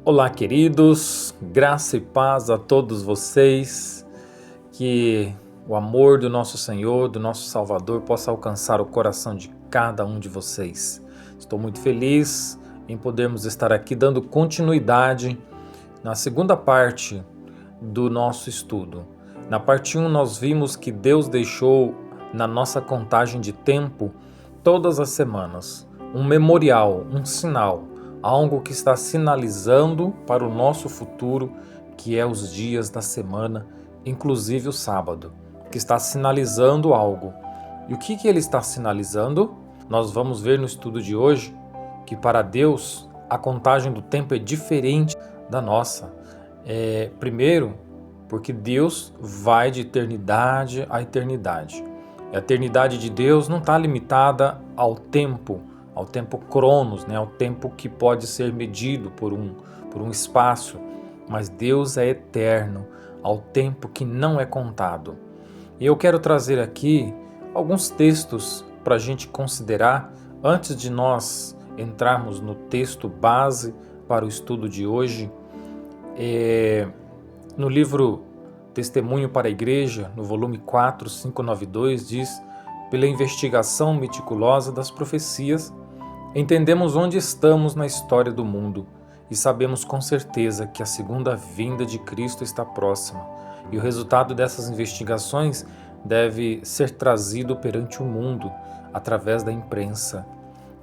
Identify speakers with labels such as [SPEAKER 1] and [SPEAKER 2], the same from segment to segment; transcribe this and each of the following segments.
[SPEAKER 1] Olá, queridos, graça e paz a todos vocês, que o amor do nosso Senhor, do nosso Salvador, possa alcançar o coração de cada um de vocês. Estou muito feliz em podermos estar aqui dando continuidade na segunda parte do nosso estudo. Na parte 1 nós vimos que Deus deixou na nossa contagem de tempo, todas as semanas, um memorial, um sinal, algo que está sinalizando para o nosso futuro, que é os dias da semana, inclusive o sábado, que está sinalizando algo. E o que ele está sinalizando? Nós vamos ver no estudo de hoje que para Deus a contagem do tempo é diferente da nossa. Primeiro, porque Deus vai de eternidade a eternidade. A eternidade de Deus não está limitada ao tempo cronos, ao tempo que pode ser medido por um espaço, mas Deus é eterno, ao tempo que não é contado. E eu quero trazer aqui alguns textos para a gente considerar antes de nós entrarmos no texto base para o estudo de hoje. No livro Testemunho para a Igreja, no volume 4, 592, diz: pela investigação meticulosa das profecias, entendemos onde estamos na história do mundo e sabemos com certeza que a segunda vinda de Cristo está próxima. E o resultado dessas investigações deve ser trazido perante o mundo através da imprensa.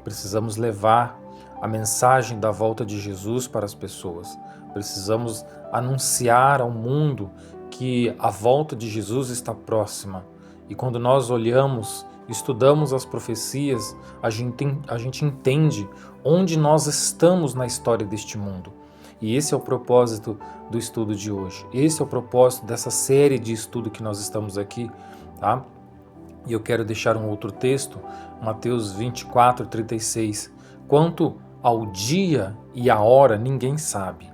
[SPEAKER 1] Precisamos levar a mensagem da volta de Jesus para as pessoas. Precisamos anunciar ao mundo que a volta de Jesus está próxima. E quando nós olhamos, estudamos as profecias, a gente entende onde nós estamos na história deste mundo. E esse é o propósito do estudo de hoje. Esse é o propósito dessa série de estudo que nós estamos aqui, tá? E eu quero deixar um outro texto, Mateus 24, 36. Quanto ao dia e a hora, ninguém sabe.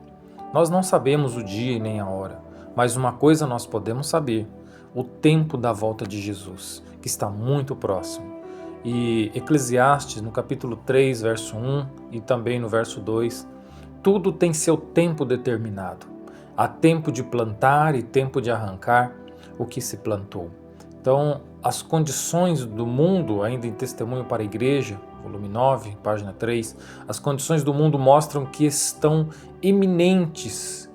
[SPEAKER 1] Nós não sabemos o dia e nem a hora, mas uma coisa nós podemos saber: o tempo da volta de Jesus, que está muito próximo. E Eclesiastes, no capítulo 3, verso 1 e também no verso 2, tudo tem seu tempo determinado. Há tempo de plantar e tempo de arrancar o que se plantou. Então, as condições do mundo, ainda em Testemunho para a Igreja, volume 9, página 3, as condições do mundo mostram que estão iminentes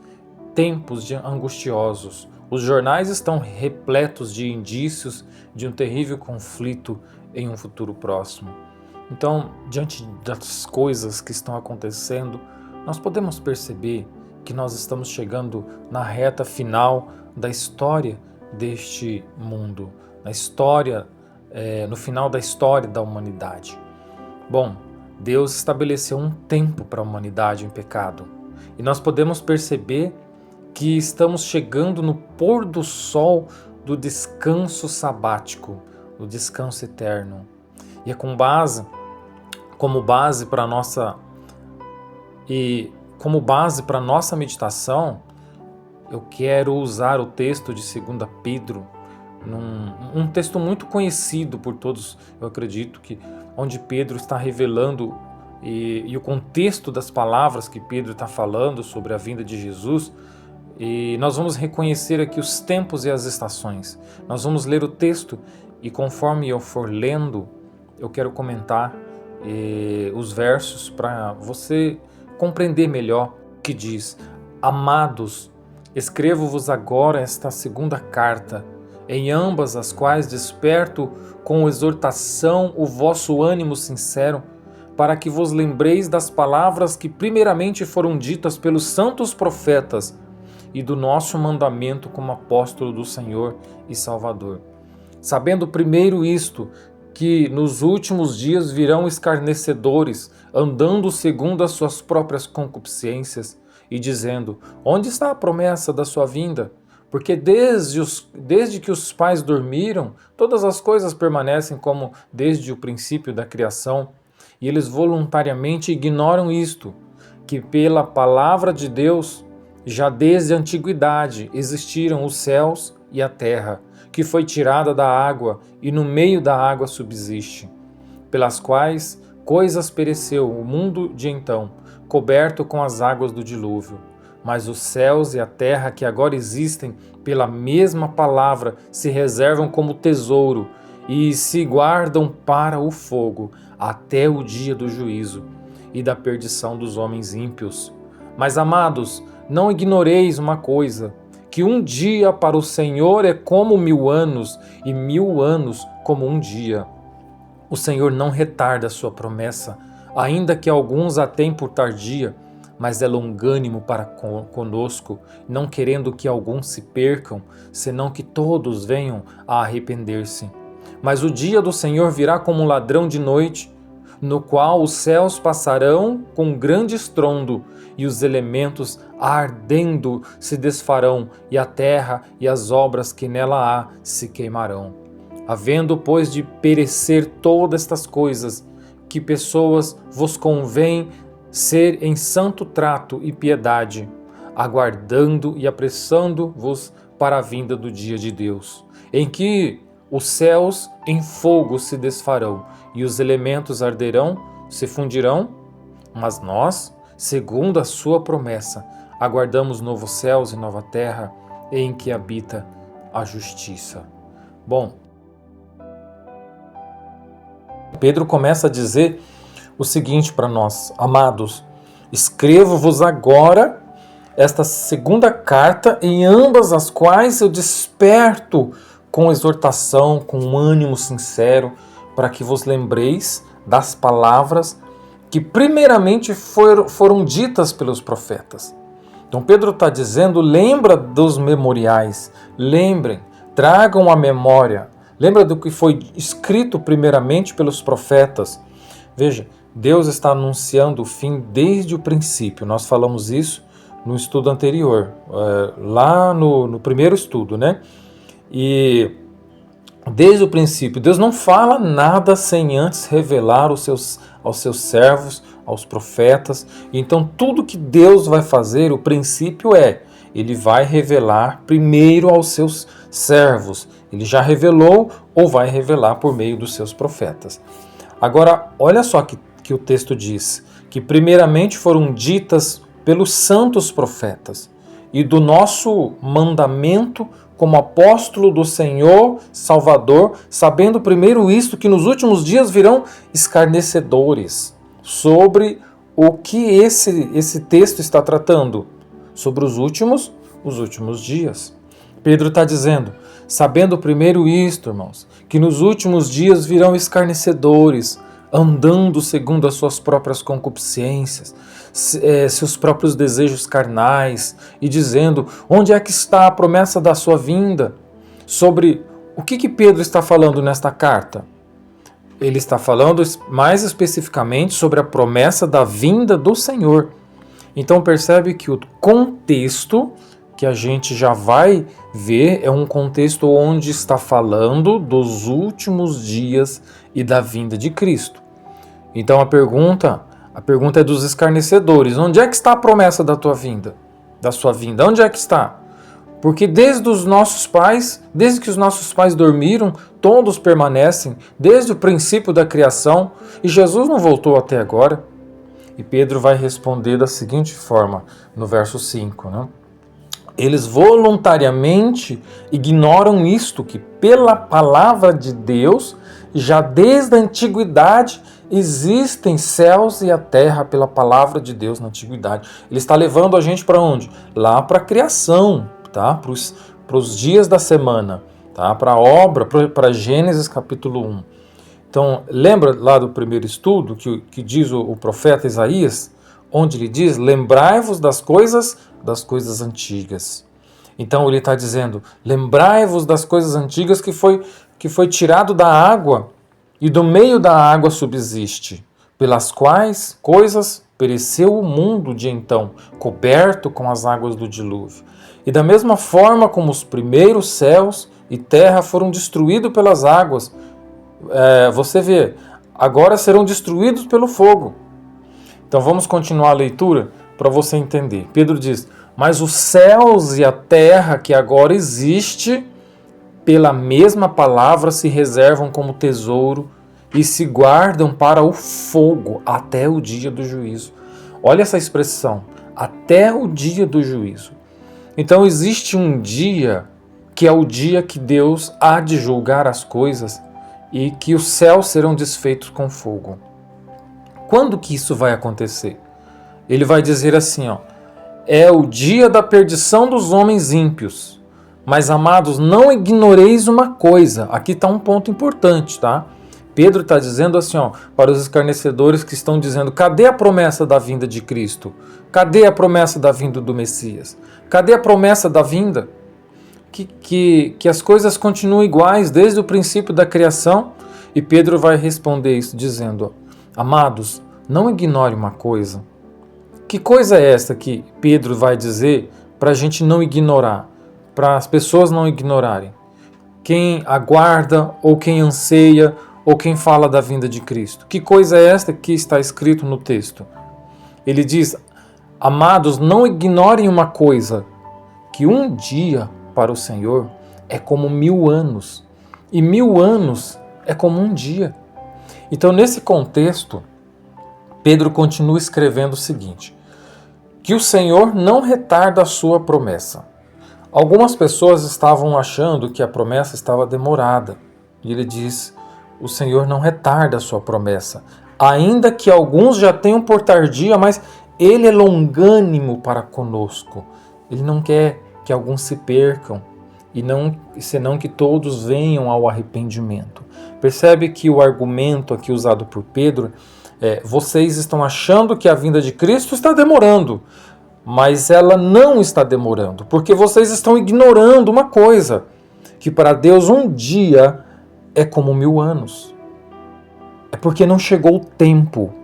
[SPEAKER 1] tempos angustiosos. Os jornais estão repletos de indícios de um terrível conflito em um futuro próximo. Então, diante das coisas que estão acontecendo, nós podemos perceber que nós estamos chegando na reta final da história deste mundo, no final da história da humanidade. Bom, Deus estabeleceu um tempo para a humanidade em pecado, e nós podemos perceber que estamos chegando no pôr do sol do descanso sabático, do descanso eterno. E é como base para nossa meditação, eu quero usar o texto de 2 Pedro, um texto muito conhecido por todos, eu acredito, onde Pedro está revelando e o contexto das palavras que Pedro está falando sobre a vinda de Jesus. E nós vamos reconhecer aqui os tempos e as estações. Nós vamos ler o texto e conforme eu for lendo, eu quero comentar os versos para você compreender melhor o que diz. Amados, escrevo-vos agora esta segunda carta, em ambas as quais desperto com exortação o vosso ânimo sincero, para que vos lembreis das palavras que primeiramente foram ditas pelos santos profetas e do nosso mandamento como apóstolo do Senhor e Salvador. Sabendo primeiro isto, que nos últimos dias virão escarnecedores, andando segundo as suas próprias concupiscências, e dizendo: onde está a promessa da sua vinda? Porque desde que os pais dormiram, todas as coisas permanecem como desde o princípio da criação, e eles voluntariamente ignoram isto, que pela palavra de Deus, já desde a antiguidade existiram os céus e a terra, que foi tirada da água e no meio da água subsiste, pelas quais coisas pereceu o mundo de então, coberto com as águas do dilúvio. Mas os céus e a terra que agora existem, pela mesma palavra, se reservam como tesouro e se guardam para o fogo, até o dia do juízo e da perdição dos homens ímpios. Mas, amados, não ignoreis uma coisa, que um dia para o Senhor é como 1000 anos, e 1000 anos como um dia. O Senhor não retarda a sua promessa, ainda que alguns a tenham por tardia, mas é longânimo para conosco, não querendo que alguns se percam, senão que todos venham a arrepender-se. Mas o dia do Senhor virá como um ladrão de noite, no qual os céus passarão com grande estrondo, e os elementos ardendo se desfarão, e a terra e as obras que nela há se queimarão. Havendo, pois, de perecer todas estas coisas, que pessoas vos convém ser em santo trato e piedade, aguardando e apressando-vos para a vinda do dia de Deus, em que os céus em fogo se desfarão e os elementos arderão, se fundirão, mas nós, segundo a sua promessa, aguardamos novos céus e nova terra, em que habita a justiça. Bom, Pedro começa a dizer o seguinte para nós: amados, escrevo-vos agora esta segunda carta, em ambas as quais eu desperto com exortação, com ânimo sincero, para que vos lembreis das palavras que primeiramente foram ditas pelos profetas. Então Pedro está dizendo, lembra dos memoriais, lembrem, tragam a memória, lembra do que foi escrito primeiramente pelos profetas. Veja, Deus está anunciando o fim desde o princípio, nós falamos isso no estudo anterior, lá no primeiro estudo, né? E desde o princípio, Deus não fala nada sem antes revelar aos seus servos, aos profetas. Então tudo que Deus vai fazer, o princípio Ele vai revelar primeiro aos seus servos. Ele já revelou ou vai revelar por meio dos seus profetas. Agora, olha só que o texto diz, que primeiramente foram ditas pelos santos profetas, e do nosso mandamento como apóstolo do Senhor Salvador, sabendo primeiro isto, que nos últimos dias virão escarnecedores. Sobre o que esse texto está tratando? Sobre os últimos dias. Pedro está dizendo, sabendo primeiro isto, irmãos, que nos últimos dias virão escarnecedores, andando segundo as suas próprias concupiscências, seus próprios desejos carnais, e dizendo, onde é que está a promessa da sua vinda? Sobre o que Pedro está falando nesta carta? Ele está falando mais especificamente sobre a promessa da vinda do Senhor. Então percebe que o contexto que a gente já vai ver é um contexto onde está falando dos últimos dias e da vinda de Cristo. Então a pergunta é dos escarnecedores. Onde é que está a promessa da tua vinda? Da sua vinda? Onde é que está? Porque desde que os nossos pais dormiram, todos permanecem, desde o princípio da criação, e Jesus não voltou até agora. E Pedro vai responder da seguinte forma, no verso 5, né? Eles voluntariamente ignoram isto, que pela palavra de Deus, já desde a antiguidade, existem céus e a terra pela palavra de Deus na antiguidade. Ele está levando a gente para onde? Lá para a criação, tá? Para os dias da semana, tá? Para a obra, para Gênesis capítulo 1. Então, lembra lá do primeiro estudo que diz o profeta Isaías, onde ele diz, lembrai-vos das coisas antigas. Então ele está dizendo, lembrai-vos das coisas antigas que foi tirado da água, e do meio da água subsiste, pelas quais coisas pereceu o mundo de então, coberto com as águas do dilúvio. E da mesma forma como os primeiros céus e terra foram destruídos pelas águas, você vê, agora serão destruídos pelo fogo. Então vamos continuar a leitura para você entender. Pedro diz, mas os céus e a terra que agora existe, pela mesma palavra se reservam como tesouro e se guardam para o fogo até o dia do juízo. Olha essa expressão, até o dia do juízo. Então existe um dia que é o dia que Deus há de julgar as coisas e que os céus serão desfeitos com fogo. Quando que isso vai acontecer? Ele vai dizer assim, é o dia da perdição dos homens ímpios. Mas, amados, não ignoreis uma coisa. Aqui está um ponto importante, tá? Pedro está dizendo assim, para os escarnecedores que estão dizendo, cadê a promessa da vinda de Cristo? Cadê a promessa da vinda do Messias? Cadê a promessa da vinda? Que as coisas continuam iguais desde o princípio da criação? E Pedro vai responder isso dizendo, amados, não ignore uma coisa. Que coisa é esta que Pedro vai dizer para a gente não ignorar? Para as pessoas não ignorarem? Quem aguarda ou quem anseia ou quem fala da vinda de Cristo. Que coisa é esta que está escrito no texto? Ele diz, amados, não ignorem uma coisa, que um dia para o Senhor é como 1000 anos, e 1000 anos é como um dia. Então, nesse contexto, Pedro continua escrevendo o seguinte, que o Senhor não retarda a sua promessa. Algumas pessoas estavam achando que a promessa estava demorada, e ele diz, o Senhor não retarda a sua promessa, ainda que alguns já tenham por tardia, mas Ele é longânimo para conosco. Ele não quer que alguns se percam, senão que todos venham ao arrependimento. Percebe que o argumento aqui usado por Pedro é, vocês estão achando que a vinda de Cristo está demorando, mas ela não está demorando, porque vocês estão ignorando uma coisa, que para Deus um dia é como 1000 anos. É porque não chegou o tempo.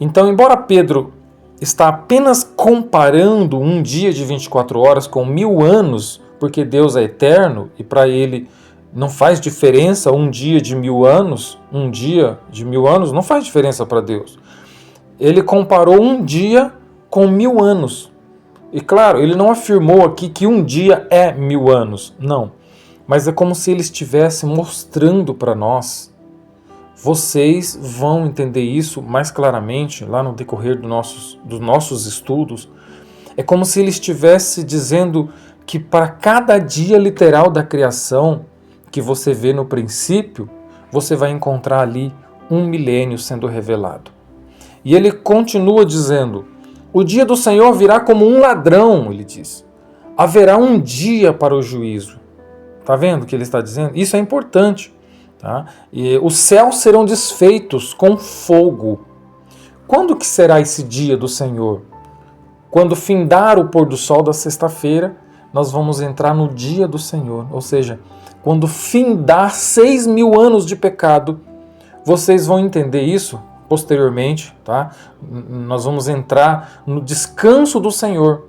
[SPEAKER 1] Então, embora Pedro está apenas comparando um dia de 24 horas com 1000 anos, porque Deus é eterno e para ele não faz diferença um dia de 1000 anos, não faz diferença para Deus. Ele comparou um dia com 1000 anos. E claro, ele não afirmou aqui que um dia é 1000 anos, não. Mas é como se ele estivesse mostrando para nós. Vocês vão entender isso mais claramente lá no decorrer dos nossos estudos. É como se ele estivesse dizendo que para cada dia literal da criação que você vê no princípio, você vai encontrar ali 1 milênio sendo revelado. E ele continua dizendo, o dia do Senhor virá como um ladrão, ele diz. Haverá um dia para o juízo. Está vendo o que ele está dizendo? Isso é importante. Tá? E os céus serão desfeitos com fogo. Quando que será esse dia do Senhor? Quando findar o pôr do sol da sexta-feira, nós vamos entrar no dia do Senhor. Ou seja, quando findar 6.000 anos de pecado, vocês vão entender isso posteriormente. Tá? Nós vamos entrar no descanso do Senhor.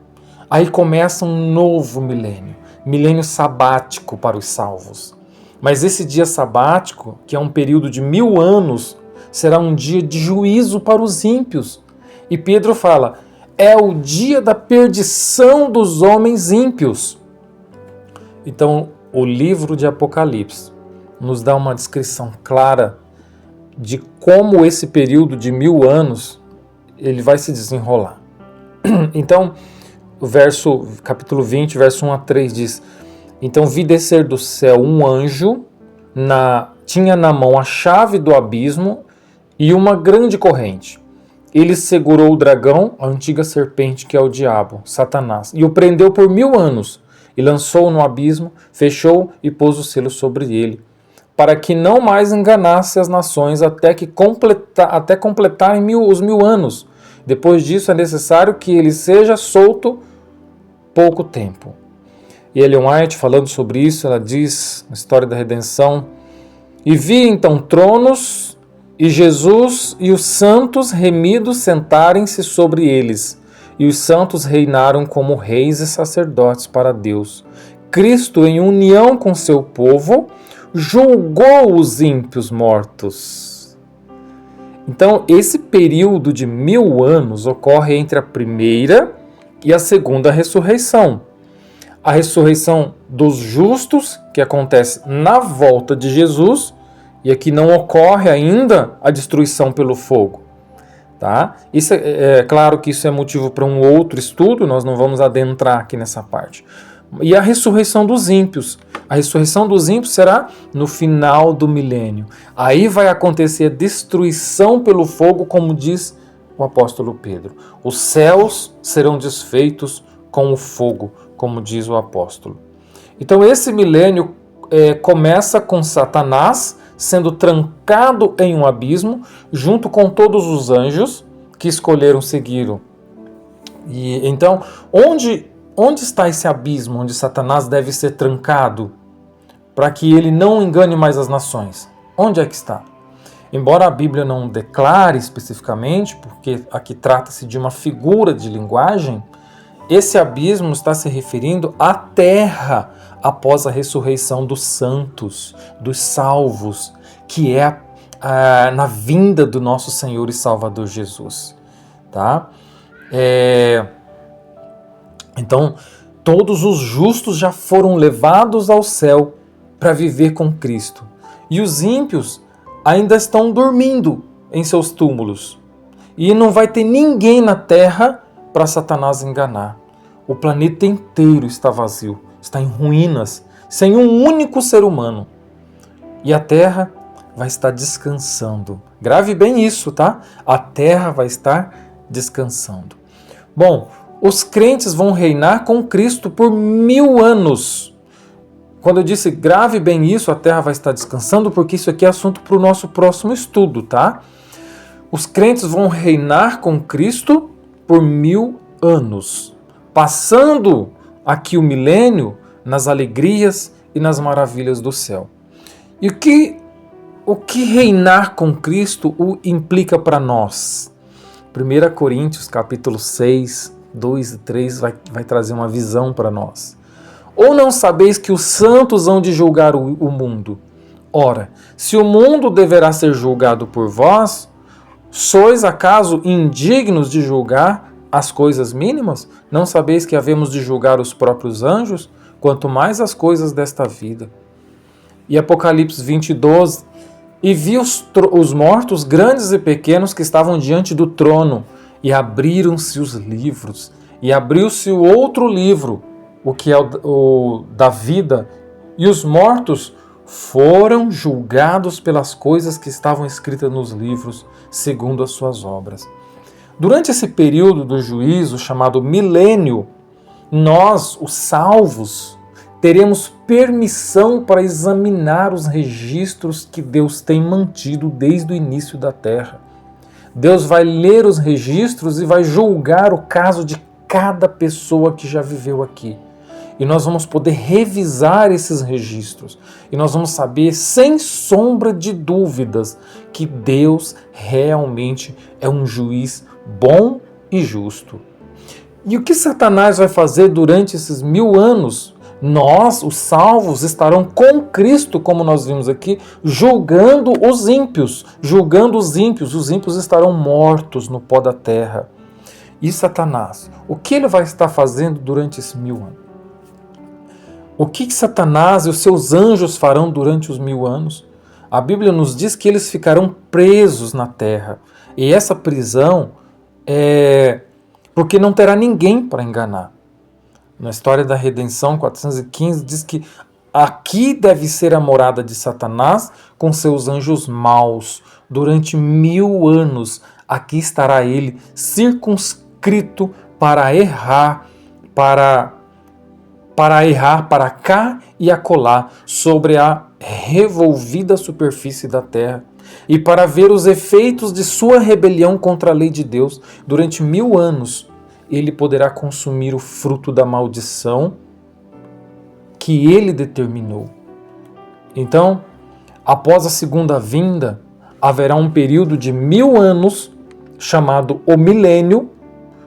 [SPEAKER 1] Aí começa um novo milênio sabático para os salvos. Mas esse dia sabático, que é um período de 1000 anos, será um dia de juízo para os ímpios. E Pedro fala, é o dia da perdição dos homens ímpios. Então, o livro de Apocalipse nos dá uma descrição clara de como esse período de 1000 anos ele vai se desenrolar. Então, capítulo 20, verso 1 a 3 diz, então vi descer do céu um anjo, tinha na mão a chave do abismo e uma grande corrente. Ele segurou o dragão, a antiga serpente que é o diabo, Satanás, e o prendeu por 1000 anos, e lançou-o no abismo, fechou e pôs o selo sobre ele, para que não mais enganasse as nações até completarem os 1000 anos. Depois disso é necessário que ele seja solto pouco tempo. E Ellen White, falando sobre isso, ela diz, na história da redenção, e vi então tronos, e Jesus e os santos remidos sentarem-se sobre eles, e os santos reinaram como reis e sacerdotes para Deus. Cristo, em união com seu povo, julgou os ímpios mortos. Então, esse período de 1000 anos ocorre entre a primeira e a segunda ressurreição. A ressurreição dos justos, que acontece na volta de Jesus, e aqui não ocorre ainda a destruição pelo fogo. Tá? Isso é claro que isso é motivo para um outro estudo, nós não vamos adentrar aqui nessa parte. E a ressurreição dos ímpios. A ressurreição dos ímpios será no final do milênio. Aí vai acontecer a destruição pelo fogo, como diz o apóstolo Pedro. Os céus serão desfeitos com o fogo, como diz o apóstolo. Então esse milênio começa com Satanás sendo trancado em um abismo, junto com todos os anjos que escolheram segui-lo. E então, onde está esse abismo onde Satanás deve ser trancado para que ele não engane mais as nações? Onde é que está? Embora a Bíblia não declare especificamente, porque aqui trata-se de uma figura de linguagem, esse abismo está se referindo à terra após a ressurreição dos santos, dos salvos, que é na vinda do nosso Senhor e Salvador Jesus. Tá? Então, todos os justos já foram levados ao céu para viver com Cristo. E os ímpios ainda estão dormindo em seus túmulos. E não vai ter ninguém na terra para Satanás enganar. O planeta inteiro está vazio, está em ruínas, sem um único ser humano. E a terra vai estar descansando. Grave bem isso, tá? A terra vai estar descansando. Bom, os crentes vão reinar com Cristo por 1000 anos. Quando eu disse grave bem isso, a terra vai estar descansando, porque isso aqui é assunto para o nosso próximo estudo, tá? Os crentes vão reinar com Cristo por 1000 anos, passando aqui o milênio nas alegrias e nas maravilhas do céu. E o que reinar com Cristo implica para nós? 1 Coríntios capítulo 6, 2 e 3 vai trazer uma visão para nós. Ou não sabeis que os santos hão de julgar o mundo? Ora, se o mundo deverá ser julgado por vós, sois acaso indignos de julgar as coisas mínimas? Não sabeis que havemos de julgar os próprios anjos? Quanto mais as coisas desta vida. E Apocalipse 20, 12. E vi os mortos, grandes e pequenos, que estavam diante do trono, e abriram-se os livros, e abriu-se o outro livro, o que é o da vida, e os mortos foram julgados pelas coisas que estavam escritas nos livros, segundo as suas obras. Durante esse período do juízo, chamado milênio, nós, os salvos, teremos permissão para examinar os registros que Deus tem mantido desde o início da terra. Deus vai ler os registros e vai julgar o caso de cada pessoa que já viveu aqui. E nós vamos poder revisar esses registros. E nós vamos saber, sem sombra de dúvidas, que Deus realmente é um juiz bom e justo. E o que Satanás vai fazer durante esses 1000 anos? Nós, os salvos, estarão com Cristo, como nós vimos aqui, julgando os ímpios. Julgando os ímpios. Os ímpios estarão mortos no pó da terra. E Satanás? O que ele vai estar fazendo durante esses 1000 anos? O que Satanás e os seus anjos farão durante os 1000 anos? A Bíblia nos diz que eles ficarão presos na terra. E essa prisão é porque não terá ninguém para enganar. Na história da redenção, 415, diz que aqui deve ser a morada de Satanás com seus anjos maus. Durante 1000 anos, aqui estará ele circunscrito para errar, para errar para cá e acolá sobre a revolvida superfície da terra e para ver os efeitos de sua rebelião contra a lei de Deus. Durante 1000 anos, ele poderá consumir o fruto da maldição que ele determinou. Então, após a segunda vinda, haverá um período de 1000 anos, chamado o milênio,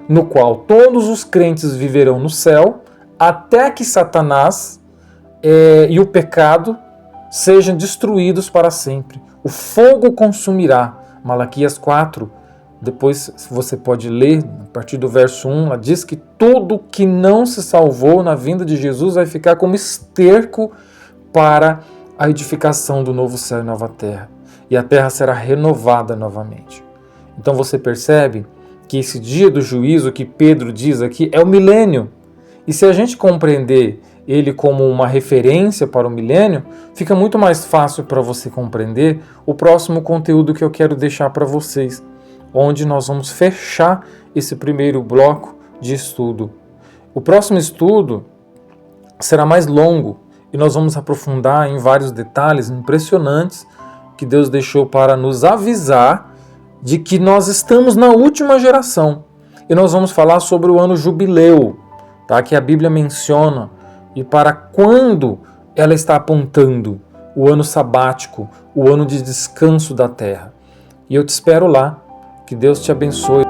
[SPEAKER 1] no qual todos os crentes viverão no céu, até que Satanás e o pecado sejam destruídos para sempre. O fogo consumirá. Malaquias 4, depois você pode ler, a partir do verso 1, ela diz que tudo que não se salvou na vinda de Jesus vai ficar como esterco para a edificação do novo céu e nova terra. E a terra será renovada novamente. Então você percebe que esse dia do juízo que Pedro diz aqui é o milênio. E se a gente compreender ele como uma referência para o milênio, fica muito mais fácil para você compreender o próximo conteúdo que eu quero deixar para vocês, onde nós vamos fechar esse primeiro bloco de estudo. O próximo estudo será mais longo e nós vamos aprofundar em vários detalhes impressionantes que Deus deixou para nos avisar de que nós estamos na última geração. E nós vamos falar sobre o ano jubileu, tá? Que a Bíblia menciona, e para quando ela está apontando o ano sabático, o ano de descanso da terra. E eu te espero lá. Que Deus te abençoe.